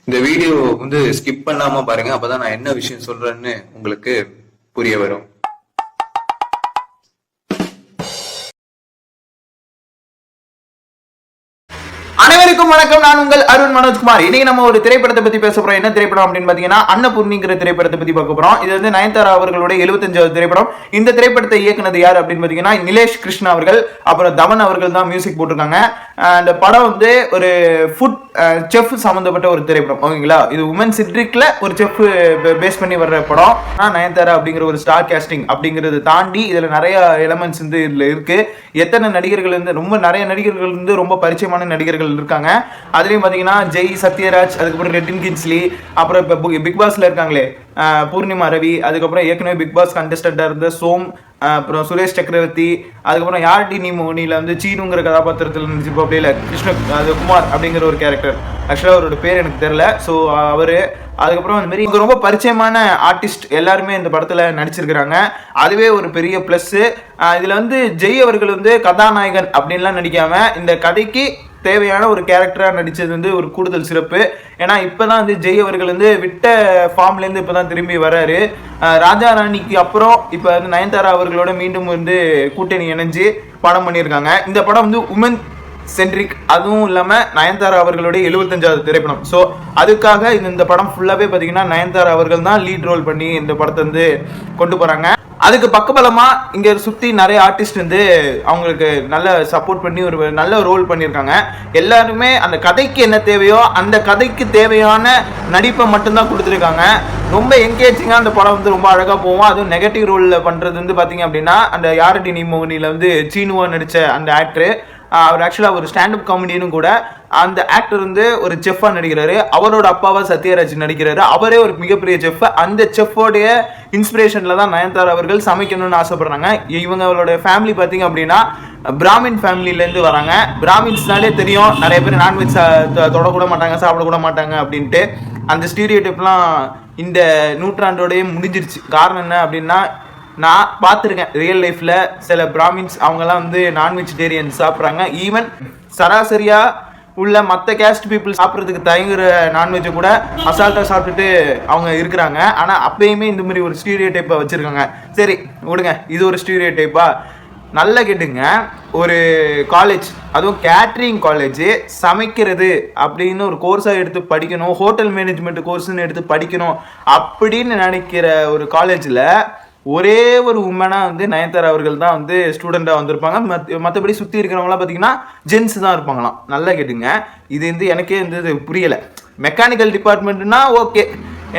இந்த வீடியோ வந்து ஸ்கிப் பண்ணாம பாருங்க, அப்பதான் நான் என்ன விஷயம் சொல்றேன்னு உங்களுக்கு புரிய வரும். அனைவருக்கும் வணக்கம். நான் உங்கள் அருண் மனோஜ்குமார். இன்னைக்கு நம்ம ஒரு திரைப்படத்தை பத்தி பேச போறோம். என்ன திரைப்படம் அப்படின்னு பாத்தீங்கன்னா அன்னபூர்ணிங்கிற திரைப்படத்தை பத்தி பார்க்க போறோம். இது வந்து நயன்தாரா அவர்களுடைய 75வது திரைப்படம். இந்த திரைப்படத்தை இயக்குனது யார் அப்படின்னு பாத்தீங்கன்னா நிலேஷ் கிருஷ்ணா அவர்கள், அப்புறம் தமன் அவர்கள் தான் மியூசிக் போட்டிருக்காங்க. அந்த படம் வந்து ஒரு ஃபுட் செஃப் சம்பந்தப்பட்ட ஒரு திரைப்படம். ஓகேங்களா, இது உமன் சிட்ரிக்ல ஒரு செஃப் பேஸ் பண்ணி வர்ற படம். நயன்தாரா அப்படிங்கிற ஒரு ஸ்டார் கேஸ்டிங் அப்படிங்கறத தாண்டி இதுல நிறைய எலமெண்ட்ஸ் வந்து இதுல இருக்கு. எத்தனை நடிகர்கள் வந்து நிறைய நடிகர்கள் வந்து ரொம்ப பரிச்சயமான நடிகர்கள் இருக்காங்க. அதுலயும் பாத்தீங்கன்னா ஜெய், சத்யராஜ், அதுக்கப்புறம் ரெட்டின் கின்ஸ்லி, அப்புறம் இப்ப பிக் பாஸ்ல இருக்காங்களே பூர்ணிமா ரவி, அதுக்கப்புறம் ஏற்கனவே பிக் பாஸ் கண்டஸ்டண்டா இருந்த சோம், அப்புறம் சுரேஷ் சக்கரவர்த்தி, அதுக்கப்புறம் யார்டி நீ மோனில வந்து சீனுங்கிற கதாபாத்திரத்தில் நடிச்சிருப்போம். அப்படி இல்லை கிருஷ்ண அது குமார் அப்படிங்கிற ஒரு கேரக்டர். ஆக்சுவலாக அவரோட பேர் எனக்கு தெரியல. ஸோ அவரு அதுக்கப்புறம் அந்த மாதிரி இங்கே ரொம்ப பரிச்சயமான ஆர்டிஸ்ட் எல்லாருமே இந்த படத்தில் நடிச்சிருக்கிறாங்க. அதுவே ஒரு பெரிய ப்ளஸ். இதில் வந்து ஜெய் அவர்கள் வந்து கதாநாயகன் அப்படின்லாம் நடிக்காம இந்த கதைக்கு தேவையான ஒரு கேரக்டராக நடித்தது வந்து ஒரு கூடுதல் சிறப்பு. ஏன்னா இப்போ தான் வந்து ஜெய் அவர்கள் வந்து விட்ட ஃபார்ம்லேருந்து இப்போ தான் திரும்பி வராரு. ராஜா ராணிக்கு அப்புறம் இப்போ வந்து நயன்தாரா அவர்களோட மீண்டும் வந்து கூட்டணி இணைஞ்சு படம் பண்ணியிருக்காங்க. இந்த படம் வந்து உமன் சென்ட்ரிக், அதுவும் இல்லாமல் நயன்தாரா அவர்களுடைய 75வது திரைப்படம். ஸோ அதுக்காக இந்த படம் ஃபுல்லாகவே பார்த்தீங்கன்னா நயன்தாரா அவர்கள் தான் லீட் ரோல் பண்ணி இந்த படத்தை வந்து கொண்டு போகிறாங்க. அதுக்கு பக்கபலமா இங்க சுத்தி நிறைய ஆர்டிஸ்ட் வந்து அவங்களுக்கு நல்ல சப்போர்ட் பண்ணி ஒரு நல்ல ரோல் பண்ணியிருக்காங்க. எல்லாருமே அந்த கதைக்கு என்ன தேவையோ அந்த கதைக்கு தேவையான நடிப்பை மட்டும்தான் கொடுத்துருக்காங்க. ரொம்ப என்கேஜிங்காக அந்த படம் வந்து ரொம்ப அழகாக போவோம். அதுவும் நெகட்டிவ் ரோலில் பண்ணுறது வந்து பார்த்தீங்க அப்படின்னா அந்த யாரடி நீ மோகனியில் வந்து சீனுவா நடித்த அந்த ஆக்டரு, அவர் ஆக்சுவலாக ஒரு ஸ்டாண்டப் காமெடியனும் கூட. அந்த ஆக்டர் வந்து ஒரு செஃப்பாக நடிக்கிறாரு. அவரோட அப்பாவா சத்யராஜ் நடிக்கிறாரு. அவரே ஒரு மிகப்பெரிய செஃப். அந்த செஃப்போடைய இன்ஸ்பிரேஷனில் தான் நயன்தாரா அவர்கள் சமைக்கணும்னு ஆசைப்படுறாங்க. இவங்களோட ஃபேமிலி பார்த்தீங்க அப்படின்னா பிராமின் ஃபேமிலியிலேருந்து வராங்க. பிராமின்ஸ்னாலே தெரியும், நிறைய பேர் நான்வெஜ் தொடக்கூட மாட்டாங்க, சாப்பிடக்கூட மாட்டாங்க அப்படின்ட்டு. அந்த ஸ்டீரியோடைப்லாம் இந்த நூற்றாண்டோடய முடிஞ்சிருச்சு. காரணம் என்ன அப்படின்னா, நான் பார்த்துருக்கேன் ரியல் லைஃப்பில் சில பிராமின்ஸ் அவங்கெல்லாம் வந்து நான்வெஜிடேரியன் சாப்பிட்றாங்க. ஈவன் சராசரியாக உள்ள மற்ற கேஸ்ட் பீப்புள் சாப்பிட்றதுக்கு தயங்குற நான்வெஜ்ஜை கூட அசால்ட்டாக சாப்பிட்டுட்டு அவங்க இருக்கிறாங்க. ஆனால் அப்பயுமே இந்த மாதிரி ஒரு ஸ்டீரியோ டைப்பை வச்சுருக்காங்க. சரி விடுங்க, இது ஒரு ஸ்டீரியோ டைப்பா? நல்லா கேட்டுங்க, ஒரு காலேஜ், அதுவும் கேட்ரிங் காலேஜ், சமைக்கிறது அப்படின்னு ஒரு கோர்ஸாக எடுத்து படிக்கணும், ஹோட்டல் மேனேஜ்மெண்ட் கோர்ஸ்ன்னு எடுத்து படிக்கணும் அப்படின்னு நினைக்கிற ஒரு காலேஜில் ஒரே ஒரு உமனாக வந்து நயன்தாரா அவர்கள் தான் வந்து ஸ்டூடெண்ட்டாக வந்திருப்பாங்க. மற்றபடி சுற்றி இருக்கிறவங்களாம் பார்த்தீங்கன்னா ஜென்ஸ் தான் இருப்பாங்களாம். நல்லா கேட்டுங்க, இது வந்து எனக்கே வந்து புரியலை. மெக்கானிக்கல் டிபார்ட்மெண்ட்னா ஓகே,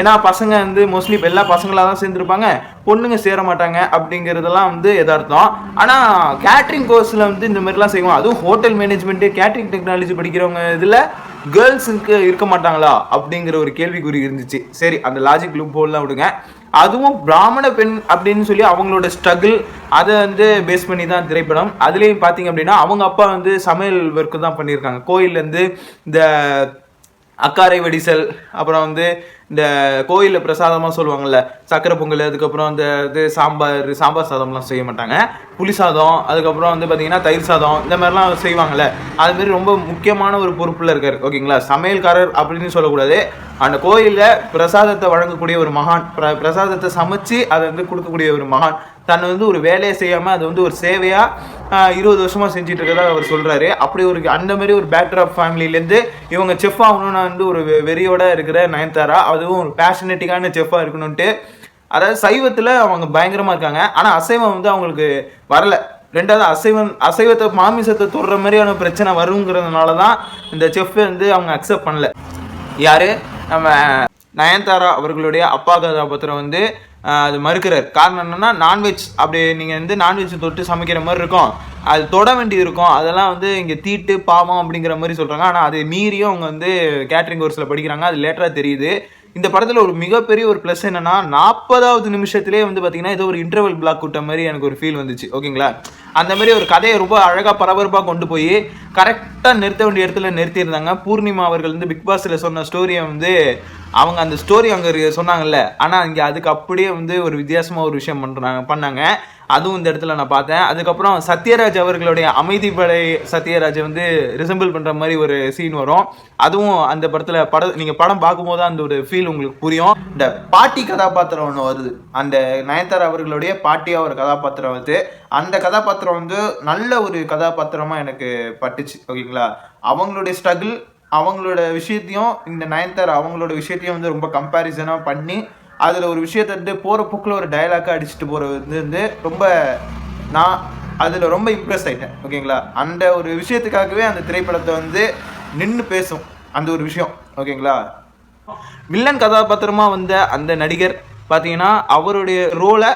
ஏன்னா பசங்க வந்து மோஸ்ட்லி எல்லா பசங்களாக தான் சேர்ந்துருப்பாங்க, பொண்ணுங்க சேர மாட்டாங்க அப்படிங்கிறதெல்லாம் வந்து எதார்த்தம். ஆனால் கேட்ரிங் கோர்ஸில் வந்து இந்த மாதிரிலாம் செய்வோம். அதுவும் ஹோட்டல் மேனேஜ்மெண்ட்டு, கேட்ரிங் டெக்னாலஜி படிக்கிறவங்க இதில் கேர்ள்ஸுக்கு இருக்க மாட்டாங்களா அப்படிங்கிற ஒரு கேள்விக்குறி இருந்துச்சு. சரி, அந்த லாஜிக் லூப் ஹோல்லாம் விடுங்க. அதுவும் பிராமண பெண் அப்படின்னு சொல்லி அவங்களோட ஸ்ட்ரகிள், அதை வந்து பேஸ் பண்ணி தான் திரைப்படம். அதுலேயும் பார்த்தீங்க அப்படின்னா அவங்க அப்பா வந்து சமையல் ஒர்க்கு தான் பண்ணியிருக்காங்க. கோயிலேருந்து இந்த அக்காரை வடிசல், அப்புறம் வந்து இந்த கோயிலில் பிரசாதமாக சொல்லுவாங்கள்ல சக்கரை பொங்கல், அதுக்கப்புறம் இந்த இது சாம்பார் சாதம்லாம் செய்ய மாட்டாங்க, புளி சாதம், அதுக்கப்புறம் வந்து பார்த்தீங்கன்னா தயிர் சாதம், இந்த மாதிரிலாம் செய்வாங்கள்ல. அதுமாரி ரொம்ப முக்கியமான ஒரு பொறுப்பில் இருக்கார். ஓகேங்களா, சமையல்காரர் அப்படின்னு சொல்லக்கூடாது. அந்த கோயிலில் பிரசாதத்தை வழங்கக்கூடிய ஒரு மகான், பிரசாதத்தை சமைச்சு அதை வந்து கொடுக்கக்கூடிய ஒரு மகான், தன்னை வந்து ஒரு வேலையை செய்யாமல் அது வந்து ஒரு சேவையாக 20 வருஷமாக செஞ்சுட்டு இருக்கிறதா அவர் சொல்கிறாரு. அப்படி ஒரு அந்த மாதிரி ஒரு பேக்ட்ராப் ஃபேமிலியிலேருந்து இவங்க செஃப் ஆகணும்னு வந்து ஒரு வெறியோட இருக்கிற நயன்தாரா, அதுவும் ஒரு பேஷனேட்டிக்கான செஃப்பாக இருக்கணும்ன்ட்டு. அதாவது சைவத்தில் அவங்க பயங்கரமாக இருக்காங்க, ஆனால் அசைவம் வந்து அவங்களுக்கு வரலை. ரெண்டாவது அசைவத்தை மாமிசத்தை தொடுற மாதிரியான பிரச்சனை வருங்கிறதுனால தான் இந்த செஃப்பை வந்து அவங்க அக்செப்ட் பண்ணல. யார், நம்ம நயன்தாரா அவர்களுடைய அப்பா கதாபாத்திரம் வந்து அது மறுக்கிறார். காரணம் என்னென்னா, நான்வெஜ் அப்படி நீங்கள் வந்து நான்வெஜ் தொட்டு சமைக்கிற மாதிரி இருக்கும், அது தொட வேண்டியது இருக்கும், அதெல்லாம் வந்து இங்கே தீட்டு பாவம் அப்படிங்கிற மாதிரி சொல்கிறாங்க. ஆனால் அது மீறியும் அவங்க வந்து கேட்ரிங் கோர்ஸில் படிக்கிறாங்க. அது லேட்டராக தெரியுது. இந்த படத்தில் ஒரு மிகப்பெரிய ஒரு ப்ளஸ் என்னன்னா, 40வது நிமிஷத்துலேயே வந்து பார்த்தீங்கன்னா ஏதோ ஒரு இன்டர்வல் பிளாக் விட்ட மாதிரி எனக்கு ஒரு ஃபீல் வந்துச்சு. ஓகேங்களா, அந்த மாதிரி ஒரு கதையை ரொம்ப அழகாக பரபரப்பாக கொண்டு போய் கரெக்டாக நிறுத்த வேண்டிய இடத்துல நிறுத்தியிருந்தாங்க. பூர்ணிமா அவர்கள் வந்து பிக் பாஸில் சொன்ன ஸ்டோரியை வந்து அவங்க அந்த ஸ்டோரி அங்கே சொன்னாங்கல்ல, ஆனால் இங்கே அதுக்கு அப்படியே வந்து ஒரு வித்தியாசமாக ஒரு விஷயம் பண்ணாங்க. அதுவும் இந்த இடத்துல நான் பார்த்தேன். அதுக்கப்புறம் சத்யராஜ் அவர்களுடைய அமைதிப்படை சத்யராஜை வந்து ரிசம்பிள் பண்ணுற மாதிரி ஒரு சீன் வரும். அதுவும் அந்த படத்தில் நீங்கள் படம் பார்க்கும்போது அந்த ஒரு ஃபீல் உங்களுக்கு புரியும். இந்த பாட்டி கதாபாத்திரம் ஒன்று வருது, அந்த நயன்தாரா அவர்களுடைய பாட்டியாக ஒரு கதாபாத்திரம் வந்து, அந்த கதாபாத்திரம் வந்து நல்ல ஒரு கதாபாத்திரமாக எனக்கு பட்டுச்சு. ஓகேங்களா, அவங்களுடைய ஸ்ட்ரகிள், அவங்களோட விஷயத்தையும் இந்த நயன்தாரா அவங்களோட விஷயத்தையும் வந்து ரொம்ப கம்பேரிசனாக பண்ணி அதில் ஒரு விஷயத்தை வந்து போகிற போக்கில் ஒரு டயலாக்காக அடிச்சுட்டு போகிறது வந்து ரொம்ப, நான் அதில் ரொம்ப இம்ப்ரெஸ் ஆகிட்டேன். ஓகேங்களா, அந்த ஒரு விஷயத்துக்காகவே அந்த திரைப்படத்தை வந்து நின்று பேசும் அந்த ஒரு விஷயம். ஓகேங்களா, வில்லன் கதாபாத்திரமாக வந்த அந்த நடிகர் பார்த்தீங்கன்னா அவருடைய ரோலை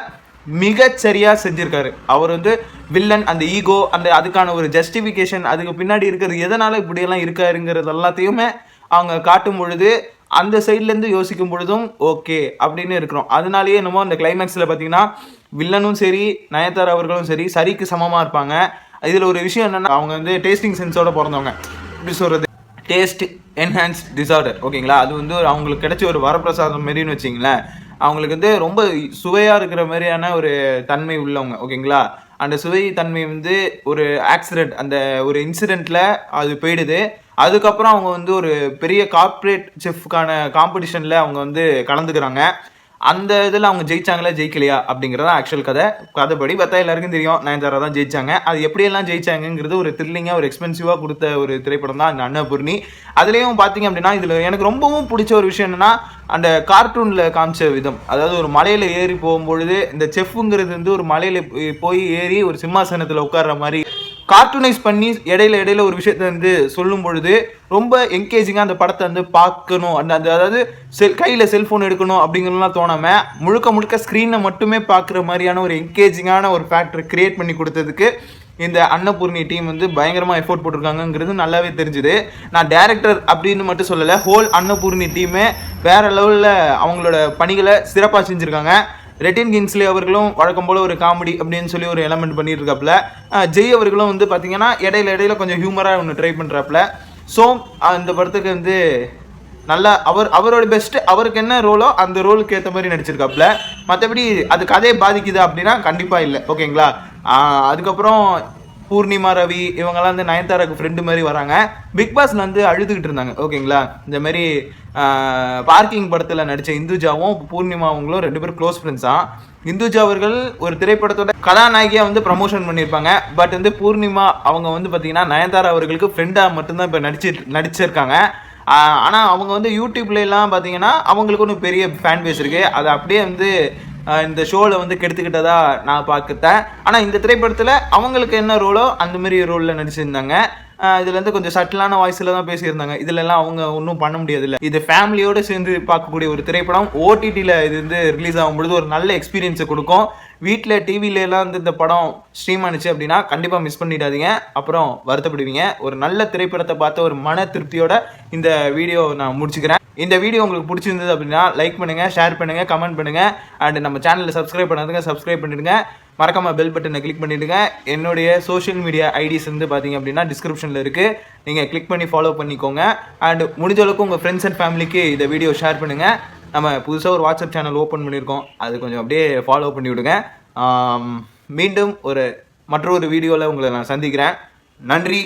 மிகச்சரியாக செஞ்சுருக்காரு. அவர் வந்து வில்லன், அந்த ஈகோ, அந்த அதுக்கான ஒரு ஜஸ்டிஃபிகேஷன், அதுக்கு பின்னாடி இருக்கிறது எதனால் இப்படியெல்லாம் இருக்காருங்கிறது எல்லாத்தையுமே அவங்க காட்டும் பொழுது அந்த சைட்லேருந்து யோசிக்கும் பொழுதும் ஓகே அப்படின்னு இருக்கிறோம். அதனாலேயே என்னமோ அந்த கிளைமேக்ஸில் பார்த்தீங்கன்னா வில்லனும் சரி நயன்தாரா அவர்களும் சரி சரிக்கு சமமாக இருப்பாங்க. இதில் ஒரு விஷயம் என்னென்னா, அவங்க வந்து டேஸ்டிங் சென்ஸோட பிறந்தவங்க, எப்படி சொல்கிறது, டேஸ்ட் என்ஹான்ஸ் டிசார்டர். ஓகேங்களா, அது வந்து அவங்களுக்கு கிடைச்ச ஒரு வரப்பிரசாதம் மாரின்னு வச்சிங்களேன். அவங்களுக்கு வந்து ரொம்ப சுவையாக இருக்கிற மாதிரியான ஒரு தன்மை உள்ளவங்க. ஓகேங்களா, அந்த சுவை தன்மை வந்து ஒரு ஆக்சிடெண்ட், அந்த ஒரு இன்சிடெண்ட்டில் அது போயிடுது. அதுக்கப்புறம் அவங்க வந்து ஒரு பெரிய கார்ப்பரேட் செஃப்கான காம்படிஷனில் அவங்க வந்து கலந்துக்கிறாங்க. அந்த இதில் அவங்க ஜெயிச்சாங்களா ஜெயிக்கலையா அப்படிங்கிறத ஆக்சுவல் கதைப்படி பார்த்தா எல்லாருக்கும் தெரியும், நயன்தாரா தான் ஜெயிச்சாங்க. அது எப்படியெல்லாம் ஜெயிச்சாங்கிறது ஒரு த்ரில்லிங்காக ஒரு எக்ஸ்பென்சிவாக கொடுத்த ஒரு திரைப்படம் தான் இந்த அன்னபூர்ணி. அதுலேயும் பார்த்தீங்க அப்படின்னா இதில் எனக்கு ரொம்பவும் பிடிச்ச ஒரு விஷயம் என்னென்னா, அந்த கார்ட்டூனில் காமிச்ச விதம். அதாவது ஒரு மலையில் ஏறி போகும்பொழுது இந்த செஃப்புங்கிறது வந்து ஒரு மலையில் போய் ஏறி ஒரு சிம்மாசனத்தில் உட்கார்ற மாதிரி கார்ட்டூனைஸ் பண்ணி இடையில ஒரு விஷயத்தை வந்து சொல்லும் பொழுது ரொம்ப என்கேஜிங்காக அந்த படத்தை வந்து பார்க்கணும். அந்த அதாவது கையில் செல்ஃபோன் எடுக்கணும் அப்படிங்கிறதுலாம் தோணாமல் முழுக்க ஸ்க்ரீனை மட்டுமே பார்க்குற மாதிரியான ஒரு என்கேஜிங்கான ஒரு ஃபேக்டரை கிரியேட் பண்ணி கொடுத்ததுக்கு இந்த அன்னபூர்ணி டீம் வந்து பயங்கரமாக எஃபோர்ட் போட்டிருக்காங்கிறது நல்லாவே தெரிஞ்சுது. நான் டேரக்டர் அப்படின்னு மட்டும் சொல்லலை, ஹோல் அன்னபூர்ணி டீமே வேறு லெவலில் அவங்களோட பணிகளை சிறப்பாக செஞ்சுருக்காங்க. ரெட்டின் கிங்ஸ்லி அவர்களும் வழக்கம் போல் ஒரு காமெடி அப்படின்னு சொல்லி ஒரு எலமெண்ட் பண்ணிட்டு இருக்காப்புல. ஜெய் அவர்களும் வந்து பார்த்தீங்கன்னா இடையில கொஞ்சம் ஹியூமராக ஒன்று ட்ரை பண்ணுறாப்புல. ஸோ அந்த படத்துக்கு வந்து நல்லா அவரோட பெஸ்ட்டு, அவருக்கு என்ன ரோலோ அந்த ரோலுக்கு ஏற்ற மாதிரி நடிச்சிருக்காப்புல. மற்றபடி அது கதையை பாதிக்குது அப்படின்னா கண்டிப்பாக இல்லை. ஓகேங்களா, அதுக்கப்புறம் பூர்ணிமா ரவி இவங்கெல்லாம் வந்து நயன்தாராக்கு ஃப்ரெண்டு மாதிரி வராங்க. பிக் பாஸில் வந்து அழுதுகிட்டு இருந்தாங்க. ஓகேங்களா, இந்த மாதிரி பார்க்கிங் படத்தில் நடித்த இந்துஜாவும் பூர்ணிமா அவங்களும் 2 பேரும் க்ளோஸ் ஃப்ரெண்ட்ஸ் தான். இந்துஜா அவர்கள் ஒரு திரைப்படத்தோட கதாநாயகியாக வந்து ப்ரமோஷன் பண்ணியிருப்பாங்க. பட் வந்து பூர்ணிமா அவங்க வந்து பார்த்தீங்கன்னா நயன்தாரா அவர்களுக்கு ஃப்ரெண்டாக மட்டும்தான் இப்போ நடிச்சிருக்காங்க. ஆனால் அவங்க வந்து யூடியூப்லாம் பார்த்தீங்கன்னா அவங்களுக்கு ஒன்று பெரிய ஃபேன் பேஸ் இருக்குது. அதை அப்படியே வந்து இந்த ஷோவில் வந்து கெடுத்துக்கிட்டதா நான் பார்க்குறேன். ஆனால் இந்த திரைப்படத்தில் அவங்களுக்கு என்ன ரோலோ அந்த மாதிரி ரோலில் நடிச்சிருந்தாங்க. இதுல இருந்து கொஞ்சம் சட்டிலான வாய்ஸ்ல தான் பேசியிருந்தாங்க. இதுலலாம் அவங்க ஒன்றும் பண்ண முடியாது. இல்லை, இது ஃபேமிலியோடு சேர்ந்து பார்க்கக்கூடிய ஒரு திரைப்படம். ஓடிடியில் இது வந்து ரிலீஸ் ஆகும்பொழுது ஒரு நல்ல எக்ஸ்பீரியன்ஸை கொடுக்கும். வீட்டில் டிவிலலாம் வந்து இந்த படம் ஸ்ட்ரீம் ஆனிச்சு அப்படின்னா கண்டிப்பாக மிஸ் பண்ணிடாதீங்க, அப்புறம் வருத்தப்படுவீங்க. ஒரு நல்ல திரைப்படத்தை பார்த்த ஒரு மன திருப்தியோட இந்த வீடியோ நான் முடிச்சுக்கிறேன். இந்த வீடியோ உங்களுக்கு பிடிச்சிருந்தது அப்படின்னா லைக் பண்ணுங்கள், ஷேர் பண்ணுங்கள், கமெண்ட் பண்ணுங்கள். அண்ட் நம்ம சேனலில் சப்ஸ்கிரைப் பண்ணாதுங்க சப்ஸ்கிரைப் பண்ணிவிடுங்க. மறக்காமல் பெல் பட்டனை கிளிக் பண்ணிவிடுங்க. என்னுடைய சோஷியல் மீடியா ஐடிஸ் வந்து பார்த்தீங்க அப்படின்னா டிஸ்கிரிப்ஷனில் இருக்குது, நீங்கள் கிளிக் பண்ணி ஃபாலோ பண்ணிக்கோங்க. அண்ட் முடிஞ்ச அளவுக்கு உங்கள் ஃப்ரெண்ட்ஸ் அண்ட் ஃபேமிலிக்கு இந்த வீடியோ ஷேர் பண்ணுங்கள். நம்ம புதுசாக ஒரு வாட்ஸ்அப் சேனல் ஓப்பன் பண்ணியிருக்கோம், அது கொஞ்சம் அப்படியே ஃபாலோ பண்ணி விடுங்க. மீண்டும் மற்றொரு வீடியோவில் உங்களை நான் சந்திக்கிறேன். நன்றி.